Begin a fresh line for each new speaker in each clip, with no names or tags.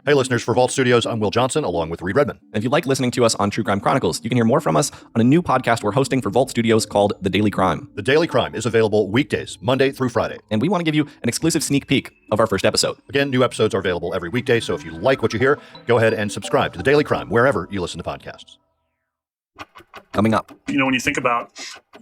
Hey listeners, for Vault Studios, I'm Will Johnson, along with Redmond.
If you like listening to us on True Crime Chronicles, you can hear more from us on a new podcast we're hosting for Vault Studios called The Daily Crime.
The Daily Crime is available weekdays, Monday through Friday.
And we want to give you an exclusive sneak peek of our first episode.
Again, new episodes are available every weekday, so if you like what you hear, go ahead and subscribe to The Daily Crime wherever you listen to podcasts.
Coming up.
When you think about,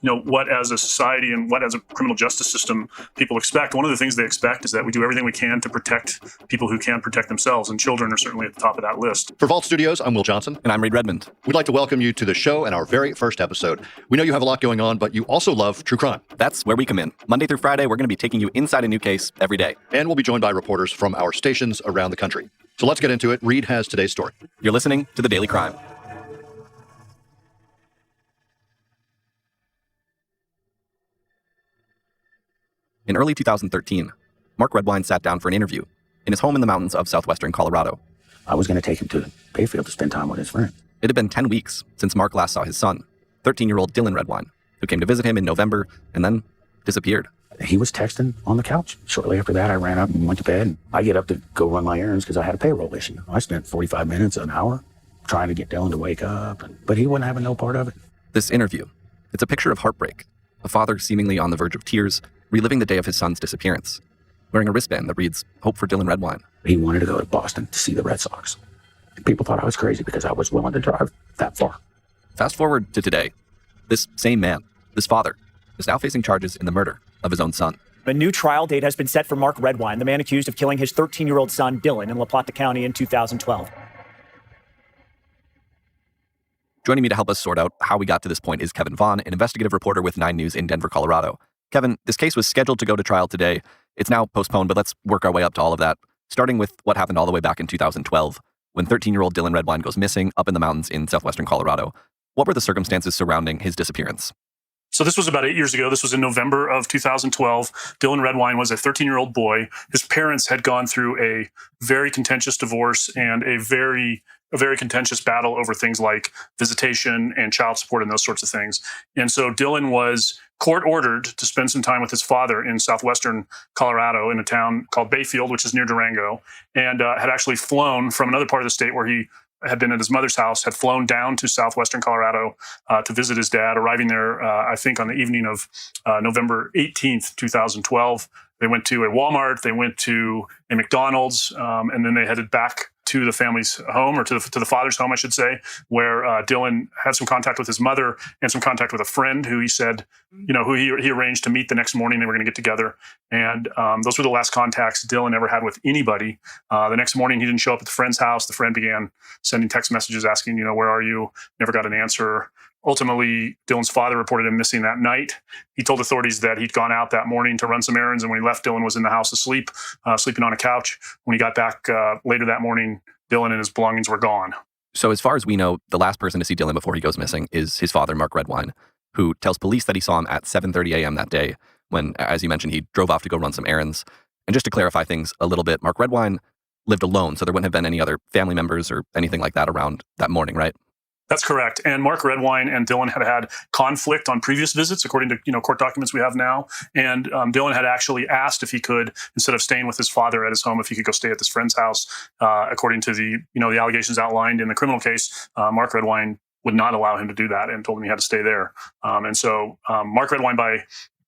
what as a society and what as a criminal justice system people expect, one of the things they expect is that we do everything we can to protect people who can't protect themselves, and children are certainly at the top of that list.
For Vault Studios, I'm Will Johnson.
And I'm Redmond.
We'd like to welcome you to the show and our very first episode. We know you have a lot going on, but you also love true crime.
That's where we come in. Monday through Friday, we're going to be taking you inside a new case every day.
And we'll be joined by reporters from our stations around the country. So let's get into it. Reed has today's story.
You're listening to The Daily Crime. In early 2013, Mark Redwine sat down for an interview in his home in the mountains of southwestern Colorado.
I was going to take him to Bayfield to spend time with his friend.
It had been 10 weeks since Mark last saw his son, 13-year-old Dylan Redwine, who came to visit him in November and then disappeared.
He was texting on the couch. Shortly after that, I ran up and went to bed. I get up to go run my errands because I had a payroll issue. I spent 45 minutes, an hour, trying to get Dylan to wake up, but he wasn't having no part of it.
This interview, it's a picture of heartbreak, a father seemingly on the verge of tears, reliving the day of his son's disappearance, wearing a wristband that reads, "Hope for Dylan Redwine."
He wanted to go to Boston to see the Red Sox. People thought I was crazy because I was willing to drive that far.
Fast forward to today. This same man, this father, is now facing charges in the murder of his own son.
A new trial date has been set for Mark Redwine, the man accused of killing his 13-year-old son, Dylan, in La Plata County in 2012.
Joining me to help us sort out how we got to this point is Kevin Vaughan, an investigative reporter with 9 News in Denver, Colorado. Kevin, this case was scheduled to go to trial today. It's now postponed, but let's work our way up to all of that, starting with what happened all the way back in 2012, when 13-year-old Dylan Redwine goes missing up in the mountains in southwestern Colorado. What were the circumstances surrounding his disappearance?
So this was about 8 years ago. This was in November of 2012. Dylan Redwine was a 13-year-old boy. His parents had gone through a very contentious divorce and a very contentious battle over things like visitation and child support and those sorts of things. And so Dylan was court-ordered to spend some time with his father in southwestern Colorado in a town called Bayfield, which is near Durango, and had actually flown from another part of the state where he had been at his mother's house, had flown down to southwestern Colorado to visit his dad, arriving there, I think, on the evening of November 18th, 2012. They went to a Walmart, they went to a McDonald's, and then they headed back to the family's home, or to the father's home, I should say, where Dylan had some contact with his mother and some contact with a friend who he said, who he arranged to meet the next morning. They were going to get together. And those were the last contacts Dylan ever had with anybody. The next morning, he didn't show up at the friend's house. The friend began sending text messages asking, where are you? Never got an answer. Ultimately, Dylan's father reported him missing that night. He told authorities that he'd gone out that morning to run some errands, and when he left, Dylan was in the house asleep, sleeping on a couch. When he got back later that morning, Dylan and his belongings were gone.
So as far as we know, the last person to see Dylan before he goes missing is his father, Mark Redwine, who tells police that he saw him at 7:30 a.m. that day when, as you mentioned, he drove off to go run some errands. And just to clarify things a little bit, Mark Redwine lived alone, so there wouldn't have been any other family members or anything like that around that morning, right?
That's correct. And Mark Redwine and Dylan had conflict on previous visits, according to court documents we have now. And Dylan had actually asked if he could, instead of staying with his father at his home, if he could go stay at this friend's house. According to the allegations outlined in the criminal case, Mark Redwine would not allow him to do that and told him he had to stay there. And so Mark Redwine, by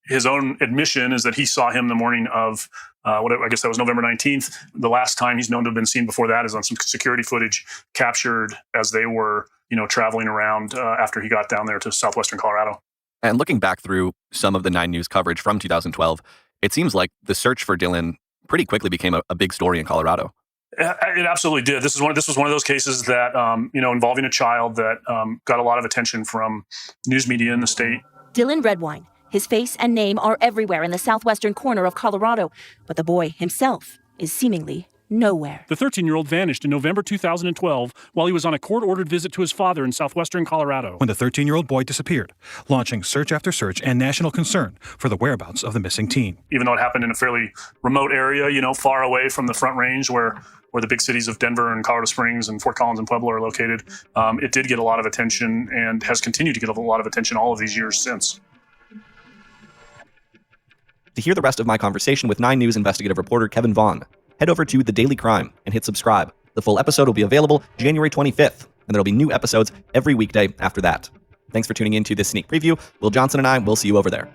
his own admission, is that he saw him the morning of I guess that was November 19th. The last time he's known to have been seen before that is on some security footage captured as they were, traveling around after he got down there to southwestern Colorado.
And looking back through some of the 9 News coverage from 2012, it seems like the search for Dylan pretty quickly became a big story in Colorado.
It absolutely did. This was one of those cases that, involving a child that got a lot of attention from news media in the state.
Dylan Redwine. His face and name are everywhere in the southwestern corner of Colorado, but the boy himself is seemingly nowhere.
The 13-year-old vanished in November 2012 while he was on a court-ordered visit to his father in southwestern Colorado,
when the 13-year-old boy disappeared, launching search after search and national concern for the whereabouts of the missing teen.
Even though it happened in a fairly remote area, far away from the Front Range where the big cities of Denver and Colorado Springs and Fort Collins and Pueblo are located, it did get a lot of attention and has continued to get a lot of attention all of these years since.
To hear the rest of my conversation with 9 News investigative reporter Kevin Vaughan, head over to The Daily Crime and hit subscribe The full episode will be available January 25th, and there'll be new episodes every weekday after that. Thanks for tuning in to this sneak preview. Will Johnson and I will see you over there.